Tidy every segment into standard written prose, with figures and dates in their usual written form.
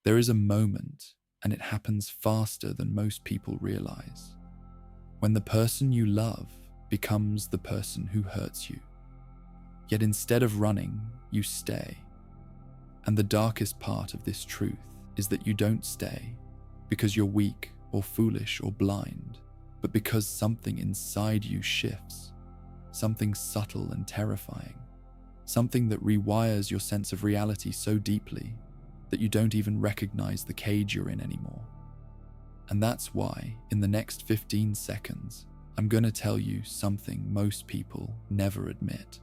There is a moment, and it happens faster than most people realize, when the person you love becomes the person who hurts you. Yet instead of running, you stay. And the darkest part of this truth is that you don't stay because you're weak or foolish or blind, but because something inside you shifts, something subtle and terrifying, something that rewires your sense of reality so deeply that you don't even recognize the cage you're in anymore. And that's why, in the next 15 seconds, I'm going to tell you something most people never admit.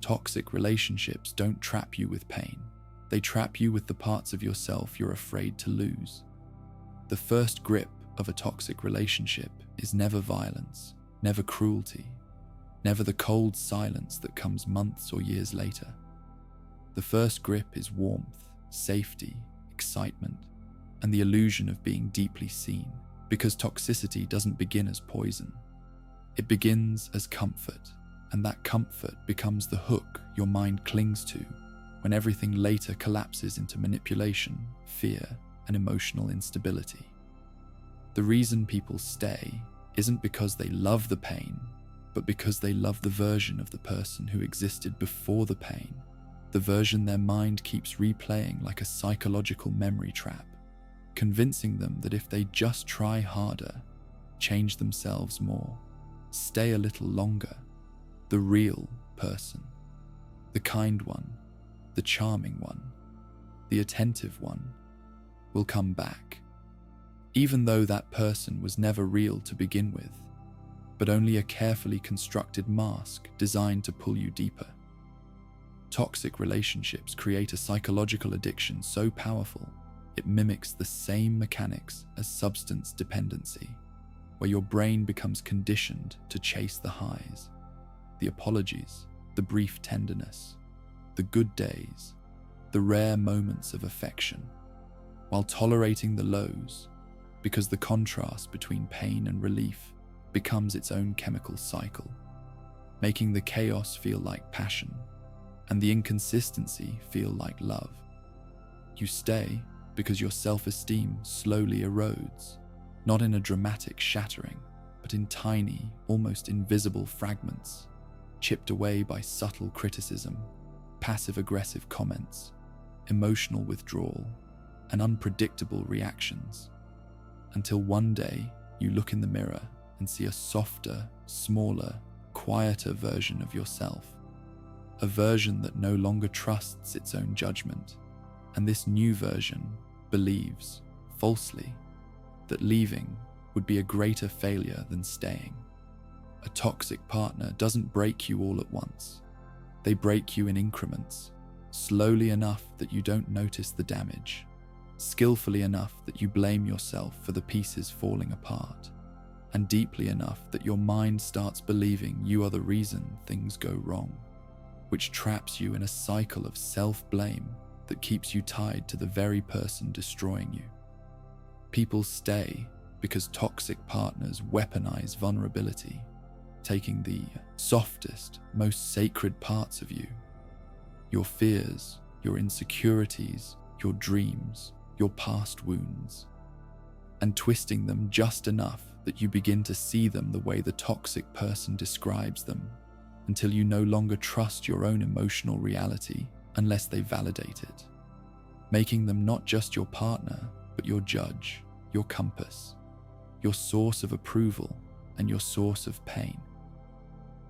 Toxic relationships don't trap you with pain. They trap you with the parts of yourself you're afraid to lose. The first grip of a toxic relationship is never violence, never cruelty, never the cold silence that comes months or years later. The first grip is warmth, safety, excitement, and the illusion of being deeply seen, because toxicity doesn't begin as poison. It begins as comfort, and that comfort becomes the hook your mind clings to when everything later collapses into manipulation, fear, and emotional instability. The reason people stay isn't because they love the pain, but because they love the version of the person who existed before the pain, the version their mind keeps replaying like a psychological memory trap, convincing them that if they just try harder, change themselves more, stay a little longer, the real person, the kind one, the charming one, the attentive one, will come back, even though that person was never real to begin with, but only a carefully constructed mask designed to pull you deeper. Toxic relationships create a psychological addiction so powerful it mimics the same mechanics as substance dependency, where your brain becomes conditioned to chase the highs, the apologies, the brief tenderness, the good days, the rare moments of affection, while tolerating the lows, because the contrast between pain and relief becomes its own chemical cycle, making the chaos feel like passion and the inconsistency feel like love. You stay because your self-esteem slowly erodes, not in a dramatic shattering, but in tiny, almost invisible fragments, chipped away by subtle criticism, passive-aggressive comments, emotional withdrawal, and unpredictable reactions, until one day you look in the mirror and see a softer, smaller, quieter version of yourself, a version that no longer trusts its own judgment, and this new version believes, falsely, that leaving would be a greater failure than staying. A toxic partner doesn't break you all at once. They break you in increments, slowly enough that you don't notice the damage, skillfully enough that you blame yourself for the pieces falling apart, and deeply enough that your mind starts believing you are the reason things go wrong, which traps you in a cycle of self-blame that keeps you tied to the very person destroying you. People stay because toxic partners weaponize vulnerability, taking the softest, most sacred parts of you, your fears, your insecurities, your dreams, your past wounds, and twisting them just enough that you begin to see them the way the toxic person describes them, until you no longer trust your own emotional reality unless they validate it, making them not just your partner, but your judge, your compass, your source of approval, and your source of pain.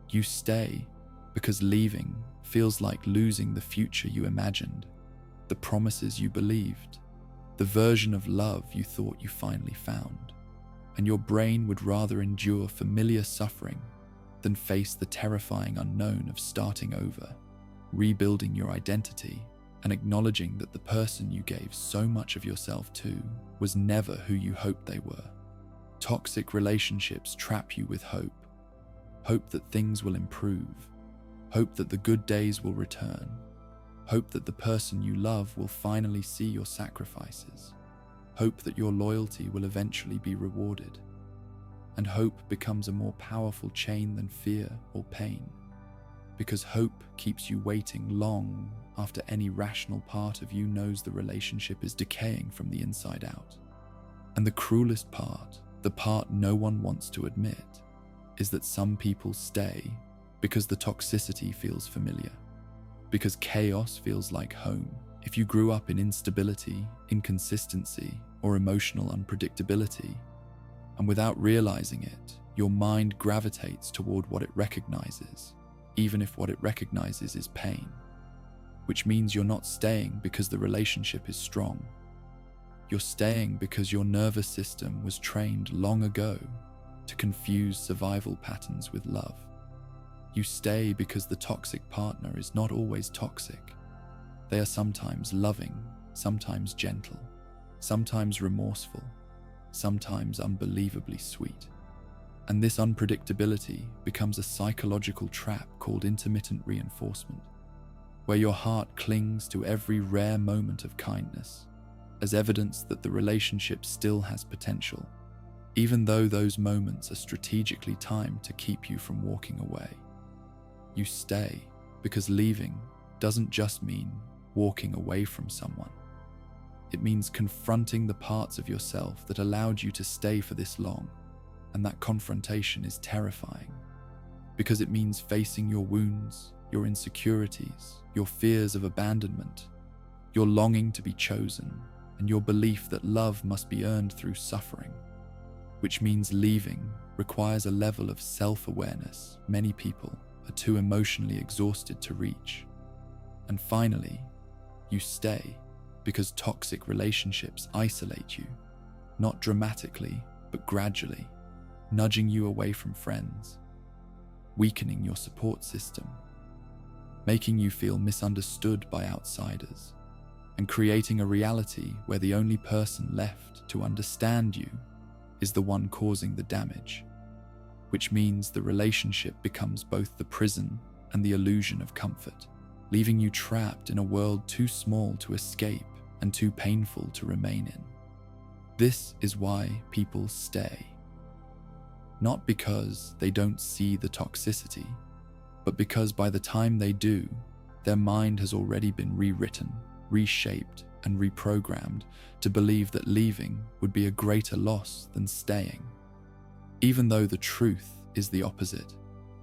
You stay because leaving feels like losing the future you imagined, the promises you believed, the version of love you thought you finally found, and your brain would rather endure familiar suffering than face the terrifying unknown of starting over, rebuilding your identity, and acknowledging that the person you gave so much of yourself to was never who you hoped they were. Toxic relationships trap you with hope. Hope that things will improve. Hope that the good days will return. Hope that the person you love will finally see your sacrifices. Hope that your loyalty will eventually be rewarded. And hope becomes a more powerful chain than fear or pain, because hope keeps you waiting long, after any rational part of you knows the relationship is decaying from the inside out. And the cruelest part, the part no one wants to admit, is that some people stay because the toxicity feels familiar, because chaos feels like home. If you grew up in instability, inconsistency, or emotional unpredictability, and without realizing it, your mind gravitates toward what it recognizes, even if what it recognizes is pain, which means you're not staying because the relationship is strong. You're staying because your nervous system was trained long ago to confuse survival patterns with love. You stay because the toxic partner is not always toxic. They are sometimes loving, sometimes gentle, sometimes remorseful, sometimes unbelievably sweet. And this unpredictability becomes a psychological trap called intermittent reinforcement, where your heart clings to every rare moment of kindness as evidence that the relationship still has potential, even though those moments are strategically timed to keep you from walking away. You stay because leaving doesn't just mean walking away from someone. It means confronting the parts of yourself that allowed you to stay for this long, and that confrontation is terrifying because it means facing your wounds, your insecurities, your fears of abandonment, your longing to be chosen, and your belief that love must be earned through suffering, which means leaving requires a level of self-awareness many people are too emotionally exhausted to reach. And finally, you stay because toxic relationships isolate you, not dramatically, but gradually, nudging you away from friends, weakening your support system, making you feel misunderstood by outsiders, and creating a reality where the only person left to understand you is the one causing the damage, which means the relationship becomes both the prison and the illusion of comfort, leaving you trapped in a world too small to escape and too painful to remain in. This is why people stay. Not because they don't see the toxicity, but because by the time they do, their mind has already been rewritten, reshaped, and reprogrammed to believe that leaving would be a greater loss than staying. Even though the truth is the opposite.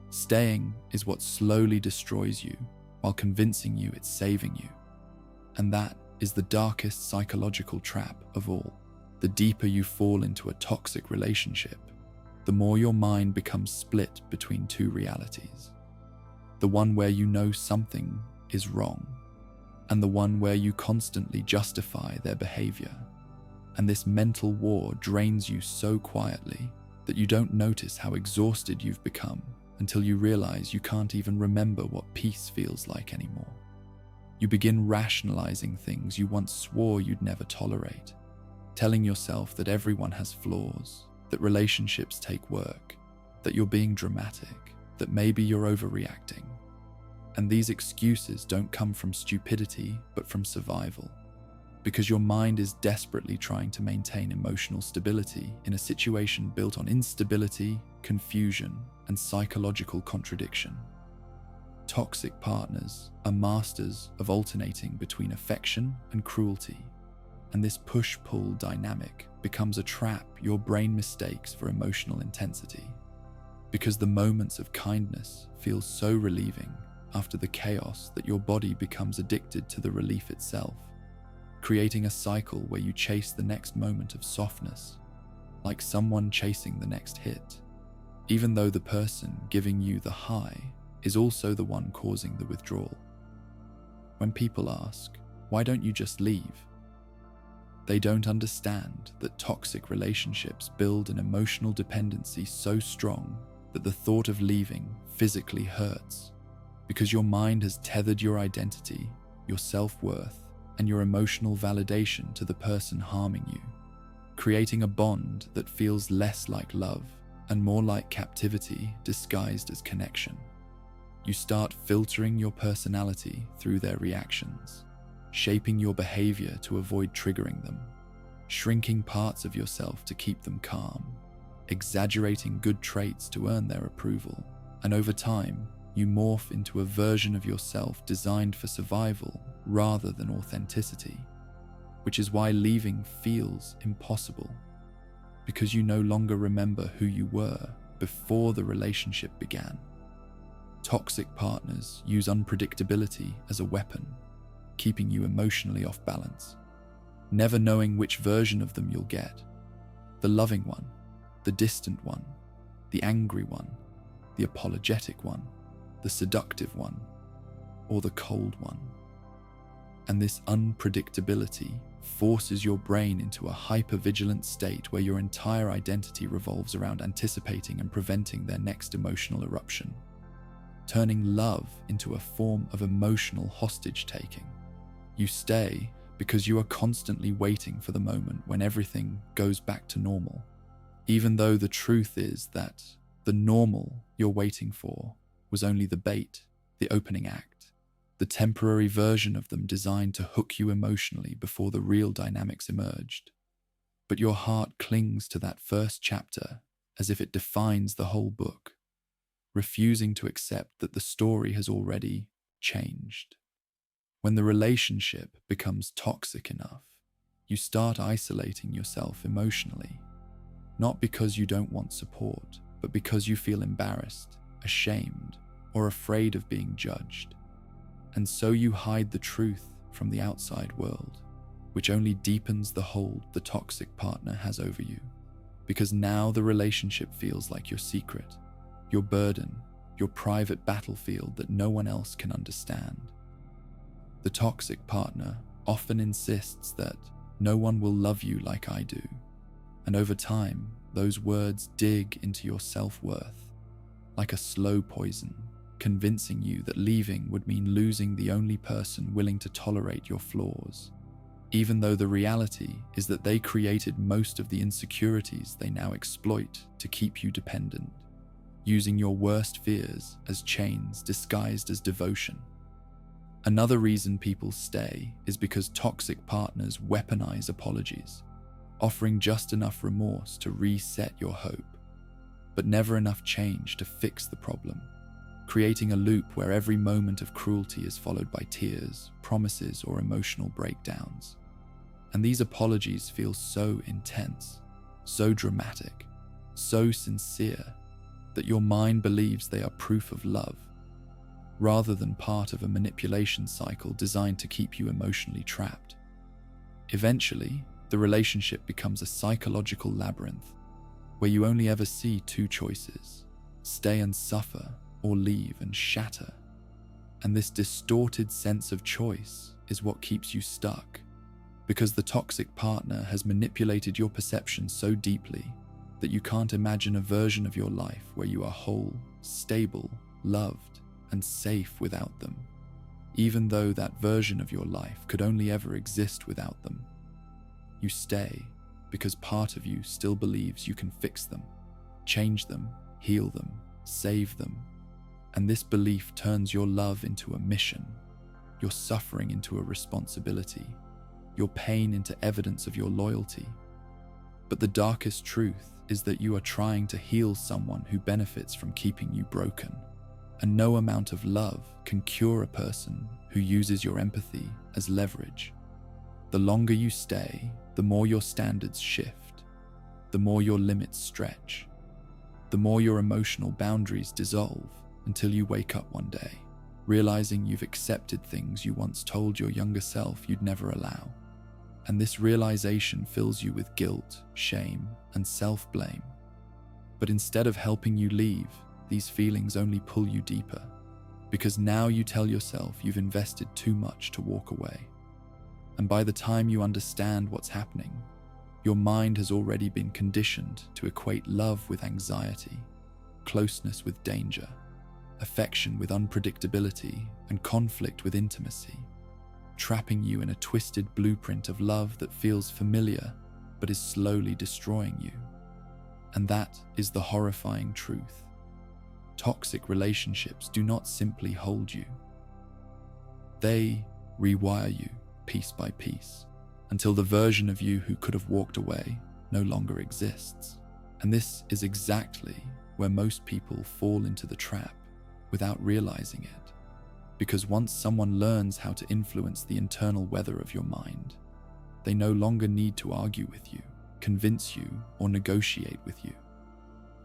Staying is what slowly destroys you while convincing you it's saving you. And that is the darkest psychological trap of all. The deeper you fall into a toxic relationship, the more your mind becomes split between two realities. The one where you know something is wrong, and the one where you constantly justify their behavior. And this mental war drains you so quietly that you don't notice how exhausted you've become until you realize you can't even remember what peace feels like anymore. You begin rationalizing things you once swore you'd never tolerate, telling yourself that everyone has flaws, that relationships take work, that you're being dramatic, that maybe you're overreacting. And these excuses don't come from stupidity, but from survival. Because your mind is desperately trying to maintain emotional stability in a situation built on instability, confusion, and psychological contradiction. Toxic partners are masters of alternating between affection and cruelty, and this push-pull dynamic becomes a trap your brain mistakes for emotional intensity. Because the moments of kindness feel so relieving after the chaos that your body becomes addicted to the relief itself, creating a cycle where you chase the next moment of softness, like someone chasing the next hit, even though the person giving you the high is also the one causing the withdrawal. When people ask, "Why don't you just leave?" they don't understand that toxic relationships build an emotional dependency so strong that the thought of leaving physically hurts, because your mind has tethered your identity, your self-worth, and your emotional validation to the person harming you, creating a bond that feels less like love and more like captivity disguised as connection. You start filtering your personality through their reactions, shaping your behavior to avoid triggering them, shrinking parts of yourself to keep them calm, exaggerating good traits to earn their approval, and over time, you morph into a version of yourself designed for survival rather than authenticity, which is why leaving feels impossible, because you no longer remember who you were before the relationship began. Toxic partners use unpredictability as a weapon, keeping you emotionally off balance, never knowing which version of them you'll get. The loving one, the distant one, the angry one, the apologetic one, the seductive one, or the cold one. And this unpredictability forces your brain into a hyper-vigilant state where your entire identity revolves around anticipating and preventing their next emotional eruption, turning love into a form of emotional hostage-taking. You stay because you are constantly waiting for the moment when everything goes back to normal, even though the truth is that the normal you're waiting for was only the bait, the opening act, the temporary version of them designed to hook you emotionally before the real dynamics emerged. But your heart clings to that first chapter as if it defines the whole book, refusing to accept that the story has already changed. When the relationship becomes toxic enough, you start isolating yourself emotionally, not because you don't want support, but because you feel embarrassed, ashamed, or afraid of being judged. And so you hide the truth from the outside world, which only deepens the hold the toxic partner has over you, because now the relationship feels like your secret, your burden, your private battlefield that no one else can understand. The toxic partner often insists that no one will love you like I do, and over time, those words dig into your self-worth like a slow poison, convincing you that leaving would mean losing the only person willing to tolerate your flaws, even though the reality is that they created most of the insecurities they now exploit to keep you dependent, using your worst fears as chains disguised as devotion. Another reason people stay is because toxic partners weaponize apologies, offering just enough remorse to reset your hope, but never enough change to fix the problem, creating a loop where every moment of cruelty is followed by tears, promises, or emotional breakdowns. And these apologies feel so intense, so dramatic, so sincere, that your mind believes they are proof of love, rather than part of a manipulation cycle designed to keep you emotionally trapped. Eventually, the relationship becomes a psychological labyrinth where you only ever see two choices: stay and suffer, or leave and shatter. And this distorted sense of choice is what keeps you stuck, because the toxic partner has manipulated your perception so deeply that you can't imagine a version of your life where you are whole, stable, loved, and safe without them, even though that version of your life could only ever exist without them. You stay because part of you still believes you can fix them, change them, heal them, save them. And this belief turns your love into a mission, your suffering into a responsibility, your pain into evidence of your loyalty. But the darkest truth is that you are trying to heal someone who benefits from keeping you broken. And no amount of love can cure a person who uses your empathy as leverage. The longer you stay, the more your standards shift, the more your limits stretch, the more your emotional boundaries dissolve, until you wake up one day, realizing you've accepted things you once told your younger self you'd never allow. And this realization fills you with guilt, shame, and self-blame. But instead of helping you leave, these feelings only pull you deeper, because now you tell yourself you've invested too much to walk away. And by the time you understand what's happening, your mind has already been conditioned to equate love with anxiety, closeness with danger, affection with unpredictability, and conflict with intimacy, trapping you in a twisted blueprint of love that feels familiar but is slowly destroying you. And that is the horrifying truth. Toxic relationships do not simply hold you. They rewire you piece by piece until the version of you who could have walked away no longer exists. And this is exactly where most people fall into the trap, without realizing it. Because once someone learns how to influence the internal weather of your mind, they no longer need to argue with you, convince you, or negotiate with you.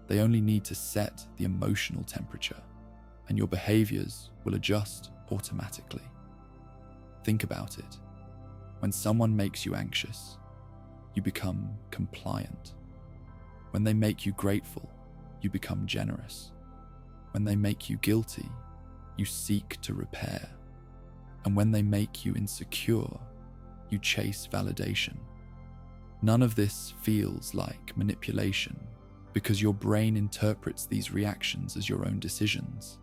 They only need to set the emotional temperature, and your behaviors will adjust automatically. Think about it. When someone makes you anxious, you become compliant. When they make you grateful, you become generous. When they make you guilty, you seek to repair. And when they make you insecure, you chase validation. None of this feels like manipulation because your brain interprets these reactions as your own decisions,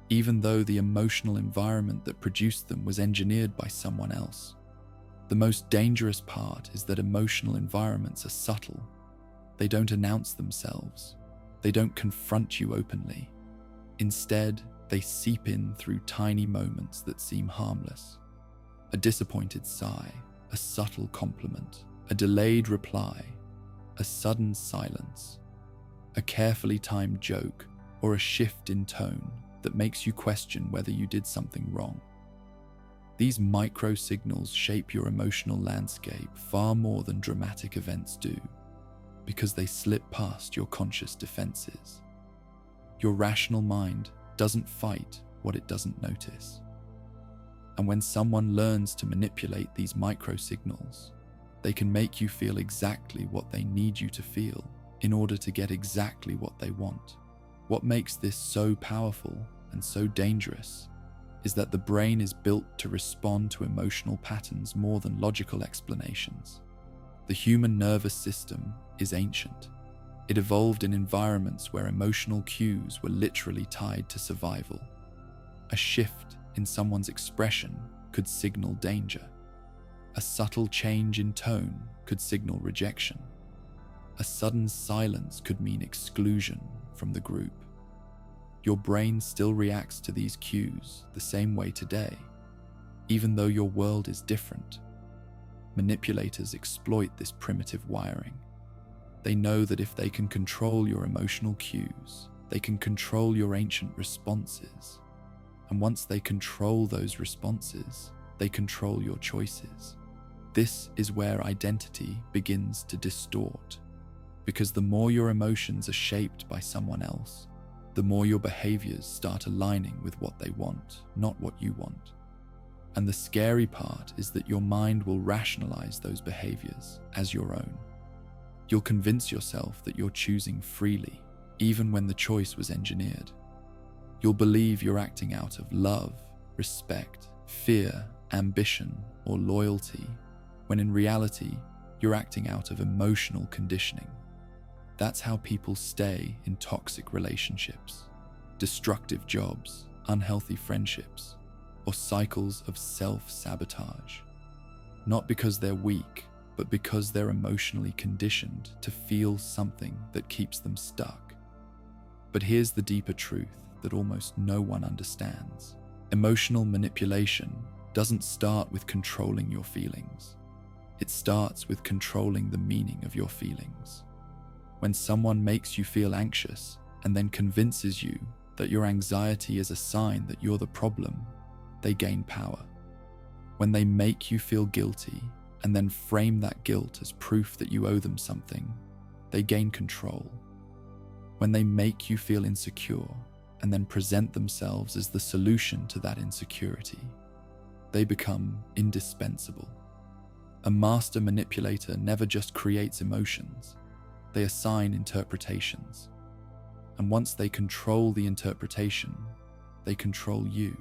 even though the emotional environment that produced them was engineered by someone else. The most dangerous part is that emotional environments are subtle. They don't announce themselves. They don't confront you openly. Instead, they seep in through tiny moments that seem harmless. A disappointed sigh, a subtle compliment, a delayed reply, a sudden silence, a carefully timed joke, or a shift in tone that makes you question whether you did something wrong. These micro signals shape your emotional landscape far more than dramatic events do, because they slip past your conscious defenses. Your rational mind doesn't fight what it doesn't notice. And when someone learns to manipulate these micro signals, they can make you feel exactly what they need you to feel in order to get exactly what they want. What makes this so powerful and so dangerous is that the brain is built to respond to emotional patterns more than logical explanations. The human nervous system is ancient. It evolved in environments where emotional cues were literally tied to survival. A shift in someone's expression could signal danger. A subtle change in tone could signal rejection. A sudden silence could mean exclusion from the group. Your brain still reacts to these cues the same way today, even though your world is different. Manipulators exploit this primitive wiring. They know that if they can control your emotional cues, they can control your ancient responses. And once they control those responses, they control your choices. This is where identity begins to distort, because the more your emotions are shaped by someone else, the more your behaviors start aligning with what they want, not what you want. And the scary part is that your mind will rationalize those behaviors as your own. You'll convince yourself that you're choosing freely, even when the choice was engineered. You'll believe you're acting out of love, respect, fear, ambition, or loyalty, when in reality, you're acting out of emotional conditioning. That's how people stay in toxic relationships, destructive jobs, unhealthy friendships, or cycles of self-sabotage. Not because they're weak, but because they're emotionally conditioned to feel something that keeps them stuck. But here's the deeper truth that almost no one understands. Emotional manipulation doesn't start with controlling your feelings. It starts with controlling the meaning of your feelings. When someone makes you feel anxious and then convinces you that your anxiety is a sign that you're the problem, they gain power. When they make you feel guilty and then frame that guilt as proof that you owe them something, they gain control. When they make you feel insecure and then present themselves as the solution to that insecurity, they become indispensable. A master manipulator never just creates emotions. They assign interpretations. And once they control the interpretation, they control you.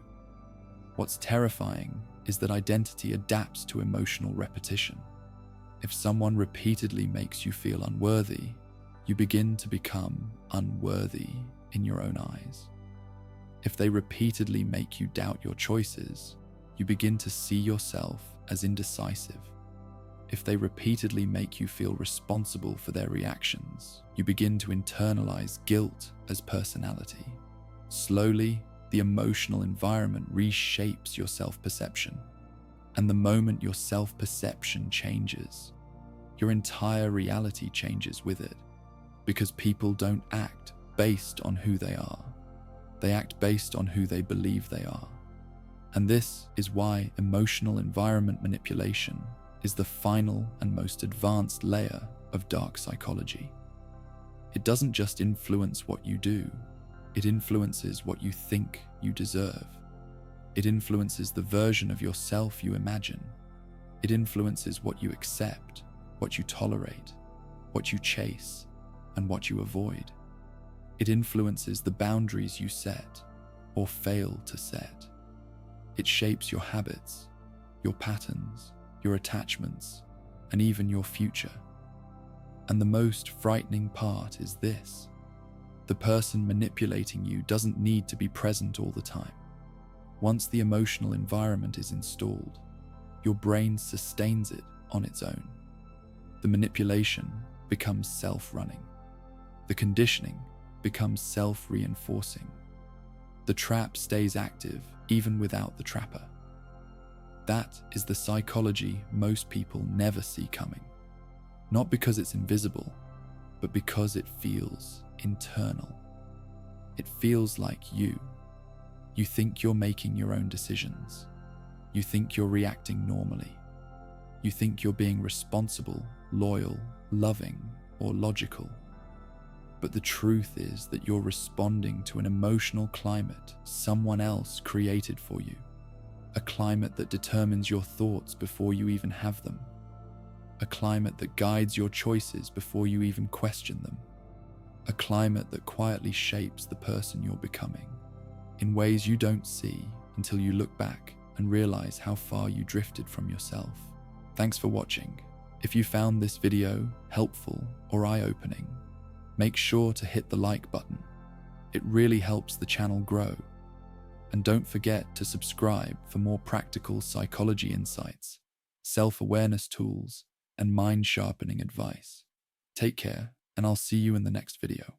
What's terrifying is that identity adapts to emotional repetition. If someone repeatedly makes you feel unworthy, you begin to become unworthy in your own eyes. If they repeatedly make you doubt your choices, you begin to see yourself as indecisive. If they repeatedly make you feel responsible for their reactions, you begin to internalize guilt as personality. Slowly, the emotional environment reshapes your self-perception. And the moment your self-perception changes, your entire reality changes with it, because people don't act based on who they are. They act based on who they believe they are. And this is why emotional environment manipulation is the final and most advanced layer of dark psychology. It doesn't just influence what you do, it influences what you think you deserve. It influences the version of yourself you imagine. It influences what you accept, what you tolerate, what you chase, and what you avoid. It influences the boundaries you set or fail to set. It shapes your habits, your patterns, your attachments, and even your future. And the most frightening part is this: the person manipulating you doesn't need to be present all the time. Once the emotional environment is installed, your brain sustains it on its own. The manipulation becomes self-running. The conditioning becomes self-reinforcing. The trap stays active even without the trapper. That is the psychology most people never see coming. Not because it's invisible, but because it feels internal. It feels like you. You think you're making your own decisions. You think you're reacting normally. You think you're being responsible, loyal, loving, or logical. But the truth is that you're responding to an emotional climate someone else created for you. A climate that determines your thoughts before you even have them. A climate that guides your choices before you even question them. A climate that quietly shapes the person you're becoming in ways you don't see until you look back and realize how far you drifted from yourself. Thanks for watching. If you found this video helpful or eye-opening, make sure to hit the like button. It really helps the channel grow. And don't forget to subscribe for more practical psychology insights, self-awareness tools, and mind-sharpening advice. Take care, and I'll see you in the next video.